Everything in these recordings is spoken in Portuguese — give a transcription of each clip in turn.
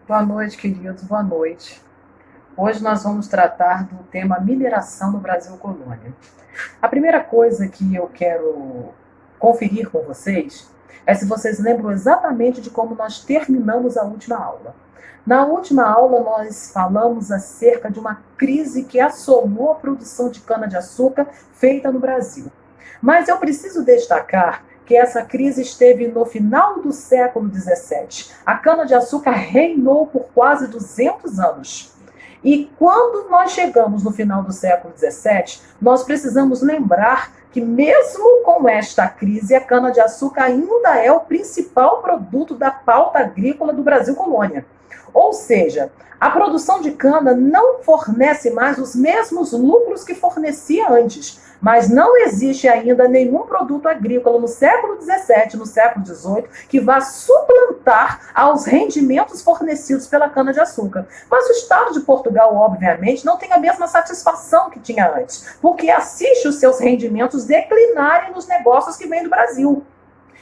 Boa noite, queridos, boa noite. Hoje nós vamos tratar do tema mineração no Brasil Colônia. A primeira coisa que eu quero conferir com vocês é se vocês lembram exatamente de como nós terminamos a última aula. Na última aula, nós falamos acerca de uma crise que assolou a produção de cana-de-açúcar feita no Brasil. Mas eu preciso destacar que essa crise esteve no final do século XVII. A cana-de-açúcar reinou por quase 200 anos. E quando nós chegamos no final do século XVII, nós precisamos lembrar que mesmo com esta crise, a cana-de-açúcar ainda é o principal produto da pauta agrícola do Brasil Colônia. Ou seja, a produção de cana não fornece mais os mesmos lucros que fornecia antes, mas não existe ainda nenhum produto agrícola no século XVII, no século XVIII, que vá suplantar aos rendimentos fornecidos pela cana-de-açúcar. Mas o Estado de Portugal, obviamente, não tem a mesma satisfação que tinha antes, porque assiste os seus rendimentos declinarem nos negócios que vêm do Brasil.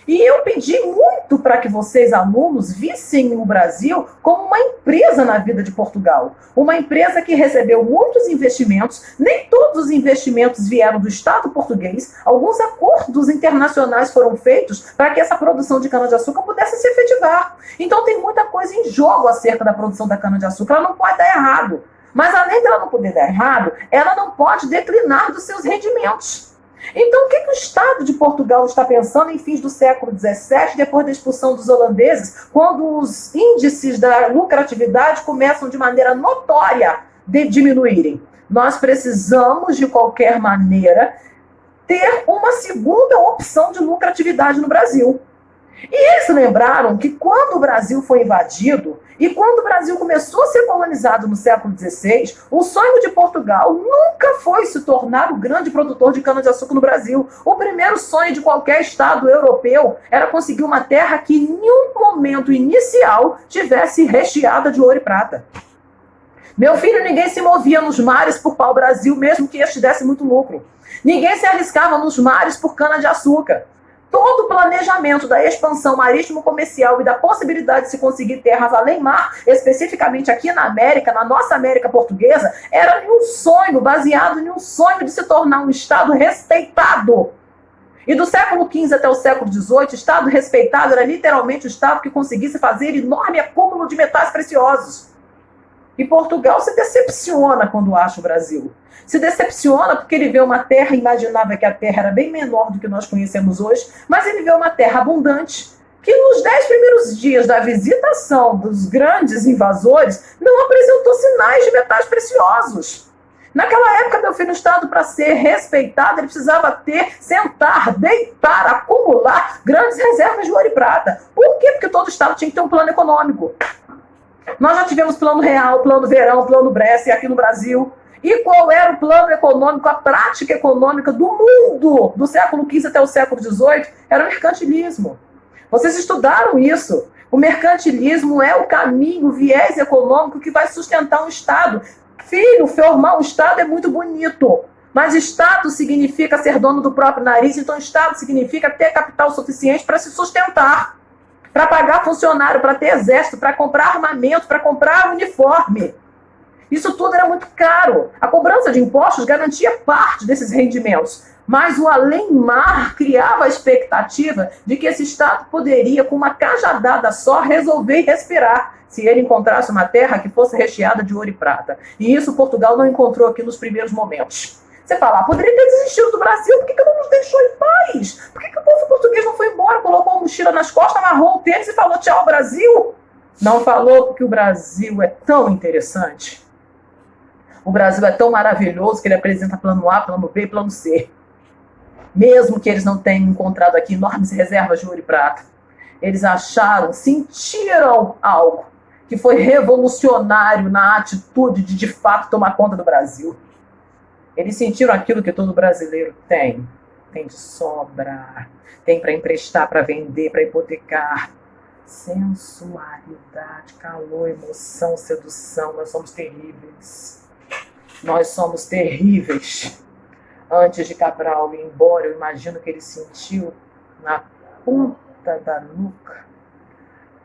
E eu pedi muito para que vocês, alunos, vissem o Brasil como uma empresa na vida de Portugal. Uma empresa que recebeu muitos investimentos, nem todos os investimentos vieram do Estado português, alguns acordos internacionais foram feitos para que essa produção de cana-de-açúcar pudesse se efetivar. Então tem muita coisa em jogo acerca da produção da cana-de-açúcar, ela não pode dar errado. Mas além dela não poder dar errado, ela não pode declinar dos seus rendimentos. Então, o que o Estado de Portugal está pensando em fins do século XVII, depois da expulsão dos holandeses, quando os índices da lucratividade começam de maneira notória a diminuírem? Nós precisamos, de qualquer maneira, ter uma segunda opção de lucratividade no Brasil. E eles lembraram que quando o Brasil foi invadido e quando o Brasil começou a ser colonizado no século XVI, o sonho de Portugal nunca foi se tornar o grande produtor de cana-de-açúcar no Brasil. O primeiro sonho de qualquer Estado europeu era conseguir uma terra que em nenhum momento inicial tivesse recheada de ouro e prata. Meu filho, ninguém se movia nos mares por pau-brasil, mesmo que este desse muito lucro. Ninguém se arriscava nos mares por cana-de-açúcar. Todo o planejamento da expansão marítimo-comercial e da possibilidade de se conseguir terras além-mar, especificamente aqui na América, na nossa América portuguesa, era um sonho, baseado em um sonho de se tornar um Estado respeitado. E do século XV até o século XVIII, o Estado respeitado era literalmente o Estado que conseguisse fazer enorme acúmulo de metais preciosos. E Portugal se decepciona quando acha o Brasil. Se decepciona porque ele vê uma terra, imaginava que a terra era bem menor do que nós conhecemos hoje, mas ele vê uma terra abundante, que nos 10 primeiros dias da visitação dos grandes invasores, não apresentou sinais de metais preciosos. Naquela época, meu filho, o Estado, para ser respeitado, ele precisava sentar, deitar, acumular grandes reservas de ouro e prata. Por quê? Porque todo Estado tinha que ter um plano econômico. Nós já tivemos plano real, plano verão, plano Bresser aqui no Brasil. E qual era o plano econômico, a prática econômica do mundo do século XV até o século XVIII? Era o mercantilismo. Vocês estudaram isso. O mercantilismo é o caminho, o viés econômico que vai sustentar um Estado. Filho, formar um Estado é muito bonito. Mas Estado significa ser dono do próprio nariz, então Estado significa ter capital suficiente para se sustentar, para pagar funcionário, para ter exército, para comprar armamento, para comprar uniforme. Isso tudo era muito caro. A cobrança de impostos garantia parte desses rendimentos. Mas o além-mar criava a expectativa de que esse Estado poderia, com uma cajadada só, resolver e respirar, se ele encontrasse uma terra que fosse recheada de ouro e prata. E isso Portugal não encontrou aqui nos primeiros momentos. Você fala, poderia ter desistido do Brasil, por que não nos deixou em paz? Por que o povo português não foi embora, colocou a mochila nas costas, amarrou o tênis e falou tchau, Brasil? Não falou porque o Brasil é tão interessante. O Brasil é tão maravilhoso que ele apresenta plano A, plano B e plano C. Mesmo que eles não tenham encontrado aqui enormes reservas de ouro e prata, eles acharam, sentiram algo que foi revolucionário na atitude de fato tomar conta do Brasil. Eles sentiram aquilo que todo brasileiro tem. Tem de sobra, tem para emprestar, para vender, para hipotecar. Sensualidade, calor, emoção, sedução, nós somos terríveis. Nós somos terríveis. Antes de Cabral ir embora, eu imagino que ele sentiu na ponta da nuca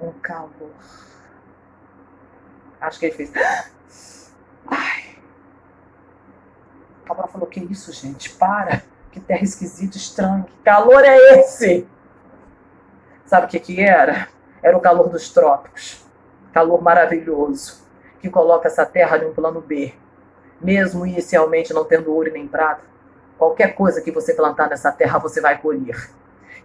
um calor. Acho que ele fez. Ai. A Bárbara falou, que isso, gente? Para. Que terra esquisita, estranha. Que calor é esse? Sabe o que era? Era o calor dos trópicos. Calor maravilhoso. Que coloca essa terra em um plano B. Mesmo inicialmente não tendo ouro e nem prata, qualquer coisa que você plantar nessa terra, você vai colher.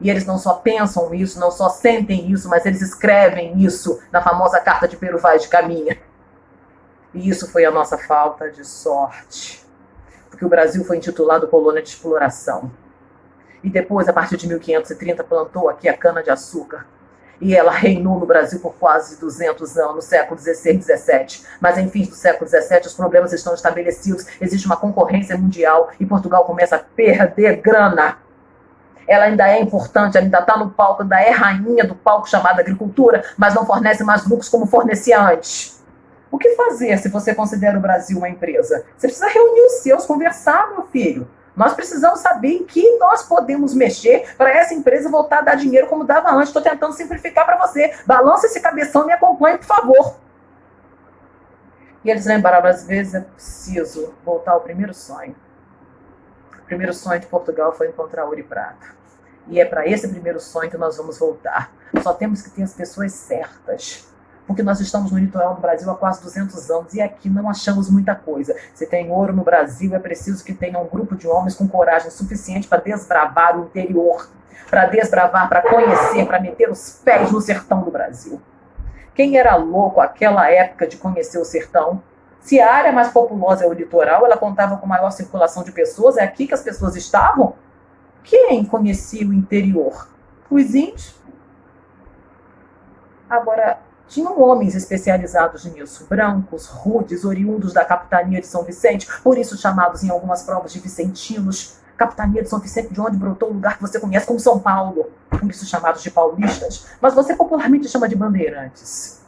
E eles não só pensam isso, não só sentem isso, mas eles escrevem isso na famosa carta de Pero Vaz de Caminha. E isso foi a nossa falta de sorte. Porque o Brasil foi intitulado colônia de exploração. E depois, a partir de 1530, plantou aqui a cana-de-açúcar. E ela reinou no Brasil por quase 200 anos, século XVI e XVII. Mas em fins do século XVII, os problemas estão estabelecidos, existe uma concorrência mundial e Portugal começa a perder grana. Ela ainda é importante, ainda está no palco, ainda é rainha do palco chamado agricultura, mas não fornece mais lucros como fornecia antes. O que fazer se você considera o Brasil uma empresa? Você precisa reunir os seus, conversar, meu filho. Nós precisamos saber em que nós podemos mexer para essa empresa voltar a dar dinheiro como dava antes. Estou tentando simplificar para você. Balança esse cabeção e me acompanhe, por favor. E eles lembraram, às vezes é preciso voltar ao primeiro sonho. O primeiro sonho de Portugal foi encontrar ouro e prata. E é para esse primeiro sonho que nós vamos voltar. Só temos que ter as pessoas certas. Porque nós estamos no litoral do Brasil há quase 200 anos e aqui não achamos muita coisa. Se tem ouro no Brasil, é preciso que tenha um grupo de homens com coragem suficiente para desbravar o interior, para desbravar, para conhecer, para meter os pés no sertão do Brasil. Quem era louco naquela época de conhecer o sertão? Se a área mais populosa é o litoral, ela contava com maior circulação de pessoas, é aqui que as pessoas estavam? Quem conhecia o interior? Os índios. Agora, tinham homens especializados nisso, brancos, rudes, oriundos da capitania de São Vicente, por isso chamados em algumas provas de vicentinos. Capitania de São Vicente, de onde brotou o lugar que você conhece como São Paulo, por isso chamados de paulistas, mas você popularmente chama de bandeirantes.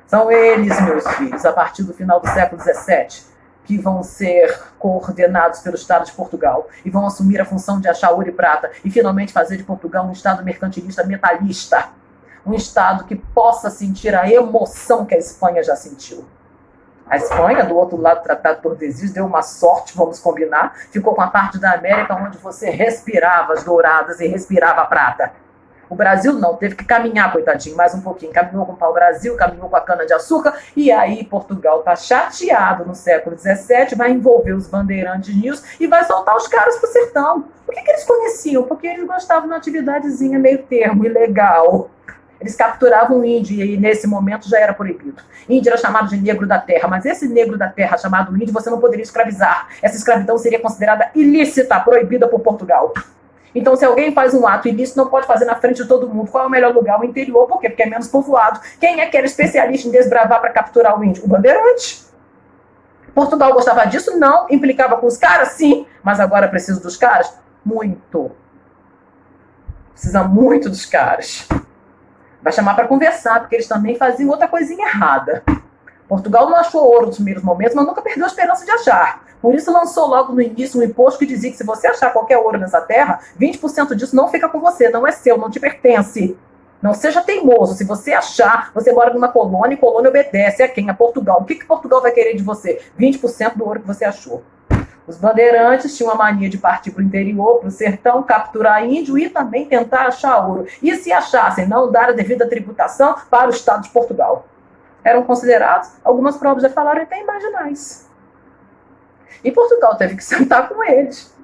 São eles, meus filhos, a partir do final do século XVII, que vão ser coordenados pelo Estado de Portugal e vão assumir a função de achar ouro e prata e finalmente fazer de Portugal um Estado mercantilista metalista. Um Estado que possa sentir a emoção que a Espanha já sentiu. A Espanha, do outro lado do Tratado de Tordesilhas, deu uma sorte, vamos combinar, ficou com a parte da América onde você respirava as douradas e respirava a prata. O Brasil não, teve que caminhar, coitadinho, mais um pouquinho. Caminhou com o pau-brasil, caminhou com a cana-de-açúcar, e aí Portugal está chateado no século XVII, vai envolver os bandeirantes nisso e vai soltar os caras pro sertão. Por que eles conheciam? Porque eles gostavam de uma atividadezinha meio termo, ilegal. Eles capturavam o índio e nesse momento já era proibido. Índio era chamado de negro da terra, mas esse negro da terra chamado índio você não poderia escravizar. Essa escravidão seria considerada ilícita, proibida por Portugal. Então, se alguém faz um ato ilícito, não pode fazer na frente de todo mundo. Qual é o melhor lugar? O interior. Por quê? Porque é menos povoado. Quem é que era especialista em desbravar para capturar o índio? O bandeirante. Portugal gostava disso? Não. Implicava com os caras? Sim. Mas agora precisa dos caras? Muito. Precisa muito dos caras. Vai chamar para conversar, porque eles também faziam outra coisinha errada. Portugal não achou ouro nos primeiros momentos, mas nunca perdeu a esperança de achar. Por isso lançou logo no início um imposto que dizia que se você achar qualquer ouro nessa terra, 20% disso não fica com você, não é seu, não te pertence. Não seja teimoso. Se você achar, você mora numa colônia e colônia obedece a quem? A Portugal. O que Portugal vai querer de você? 20% do ouro que você achou. Os bandeirantes tinham a mania de partir para o interior, para o sertão, capturar índio e também tentar achar ouro. E se achassem, não dar a devida tributação para o Estado de Portugal. Eram considerados, algumas provas já falaram, até marginais. E Portugal teve que sentar com eles,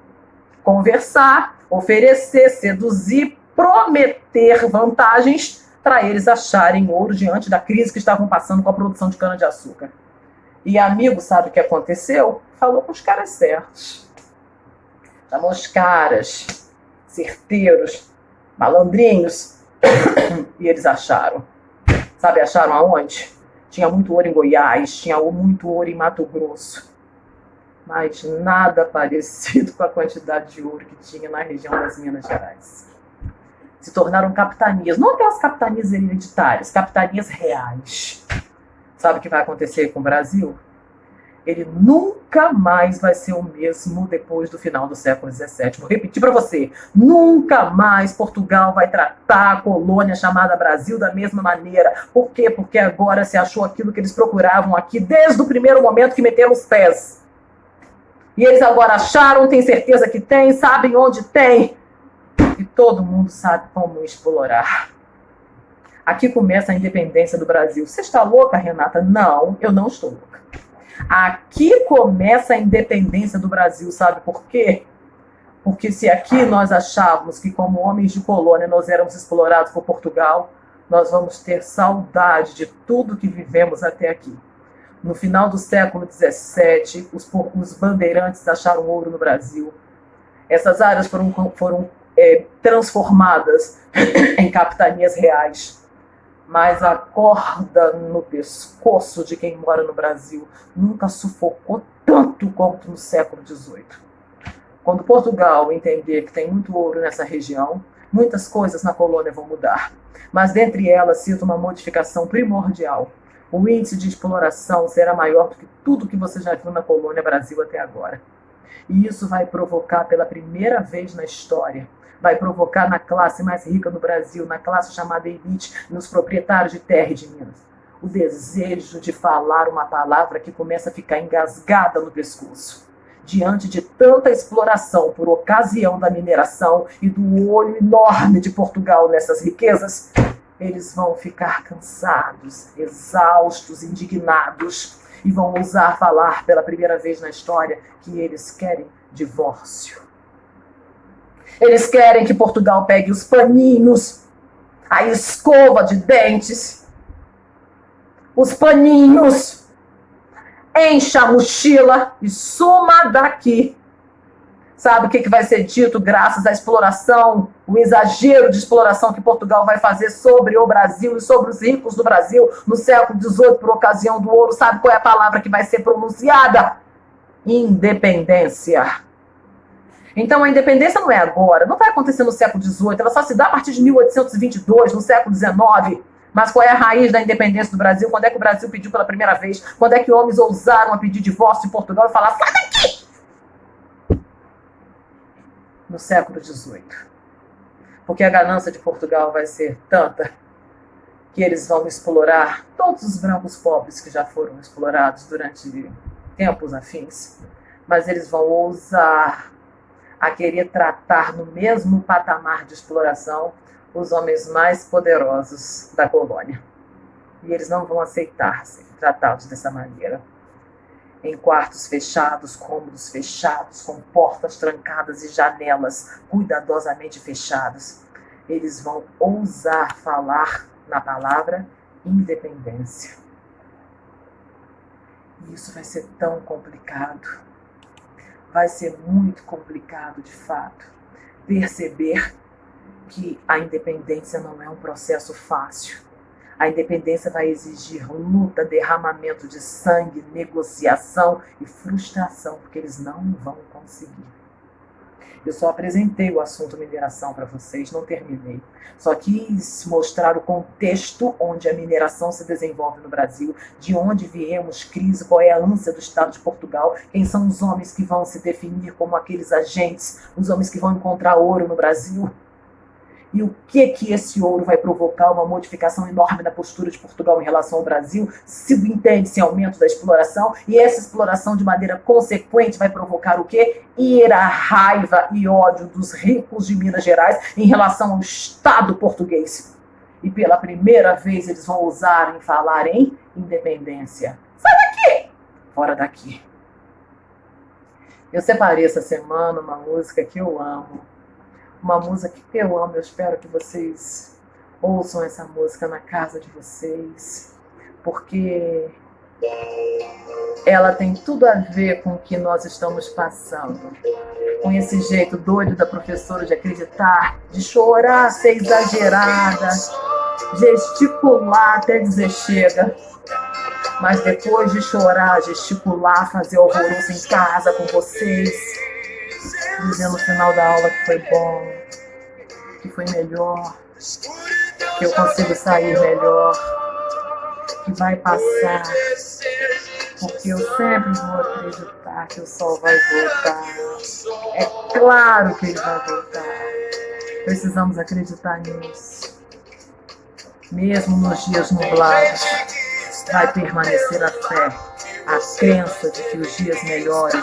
conversar, oferecer, seduzir, prometer vantagens para eles acharem ouro diante da crise que estavam passando com a produção de cana-de-açúcar. E amigo, sabe o que aconteceu? Falou com os caras certos. Chamou os caras certeiros, malandrinhos, e eles acharam. Sabe, acharam aonde? Tinha muito ouro em Goiás, tinha muito ouro em Mato Grosso. Mas nada parecido com a quantidade de ouro que tinha na região das Minas Gerais. Se tornaram capitanias, não aquelas capitanias hereditárias, capitanias reais. Sabe o que vai acontecer com o Brasil? ele nunca mais vai ser o mesmo depois do final do século XVII. Vou repetir para você, nunca mais Portugal vai tratar a colônia chamada Brasil da mesma maneira. Por quê? Porque agora se achou aquilo que eles procuravam aqui desde o primeiro momento que meteram os pés. E eles agora acharam, tem certeza que tem, sabem onde tem. E todo mundo sabe como explorar. Aqui começa a independência do Brasil. Você está louca, Renata? Não, eu não estou louca. Aqui começa a independência do Brasil, sabe por quê? Porque se aqui nós achávamos que como homens de colônia nós éramos explorados por Portugal, nós vamos ter saudade de tudo que vivemos até aqui. No final do século XVII, os bandeirantes acharam ouro no Brasil. Essas áreas foram transformadas em capitanias reais. Mas a corda no pescoço de quem mora no Brasil nunca sufocou tanto quanto no século XVIII. Quando Portugal entender que tem muito ouro nessa região, muitas coisas na colônia vão mudar. Mas dentre elas, cito uma modificação primordial. O índice de exploração será maior do que tudo que você já viu na colônia Brasil até agora. E isso vai provocar pela primeira vez na história, vai provocar na classe mais rica do Brasil, na classe chamada elite, nos proprietários de terra e de minas, o desejo de falar uma palavra que começa a ficar engasgada no pescoço. Diante de tanta exploração por ocasião da mineração e do olho enorme de Portugal nessas riquezas, eles vão ficar cansados, exaustos, indignados e vão ousar falar pela primeira vez na história que eles querem divórcio. Eles querem que Portugal pegue os paninhos, a escova de dentes, os paninhos, encha a mochila e suma daqui. Sabe o que vai ser dito graças à exploração, o exagero de exploração que Portugal vai fazer sobre o Brasil e sobre os ricos do Brasil no século XVIII por ocasião do ouro? Sabe qual é a palavra que vai ser pronunciada? Independência. Então a independência não é agora, não vai acontecer no século XVIII, ela só se dá a partir de 1822, no século XIX. Mas qual é a raiz da independência do Brasil? Quando é que o Brasil pediu pela primeira vez? Quando é que homens ousaram a pedir divórcio em Portugal e falar, sai daqui! No século XVIII. Porque a ganância de Portugal vai ser tanta que eles vão explorar todos os brancos pobres que já foram explorados durante tempos afins. Mas eles vão ousar a querer tratar no mesmo patamar de exploração os homens mais poderosos da colônia. E eles não vão aceitar ser tratados dessa maneira. Em quartos fechados, cômodos fechados, com portas trancadas e janelas cuidadosamente fechadas, eles vão ousar falar na palavra independência. E isso vai ser tão complicado. Vai ser muito complicado, de fato, perceber que a independência não é um processo fácil. A independência vai exigir luta, derramamento de sangue, negociação e frustração, porque eles não vão conseguir. Eu só apresentei o assunto mineração para vocês, não terminei. Só quis mostrar o contexto onde a mineração se desenvolve no Brasil, de onde viemos crise, qual é a ânsia do Estado de Portugal, quem são os homens que vão se definir como aqueles agentes, os homens que vão encontrar ouro no Brasil. E o que esse ouro vai provocar? Uma modificação enorme na postura de Portugal em relação ao Brasil, subentende-se aumento da exploração, e essa exploração de maneira consequente vai provocar o quê? Ira, raiva e ódio dos ricos de Minas Gerais em relação ao Estado português. E pela primeira vez eles vão ousar em falar em independência. Sai daqui! Fora daqui. Eu separei essa semana uma música que eu amo. Uma música que eu amo, eu espero que vocês ouçam essa música na casa de vocês, porque ela tem tudo a ver com o que nós estamos passando, com esse jeito doido da professora de acreditar, de chorar, ser exagerada, gesticular até dizer chega, mas depois de chorar, gesticular, fazer alvoroço em casa com vocês, dizer no final da aula que foi bom, que foi melhor, que eu consigo sair melhor, que vai passar, porque eu sempre vou acreditar que o sol vai voltar. É claro que ele vai voltar. Precisamos acreditar nisso. Mesmo nos dias nublados, vai permanecer a fé, a crença de que os dias melhores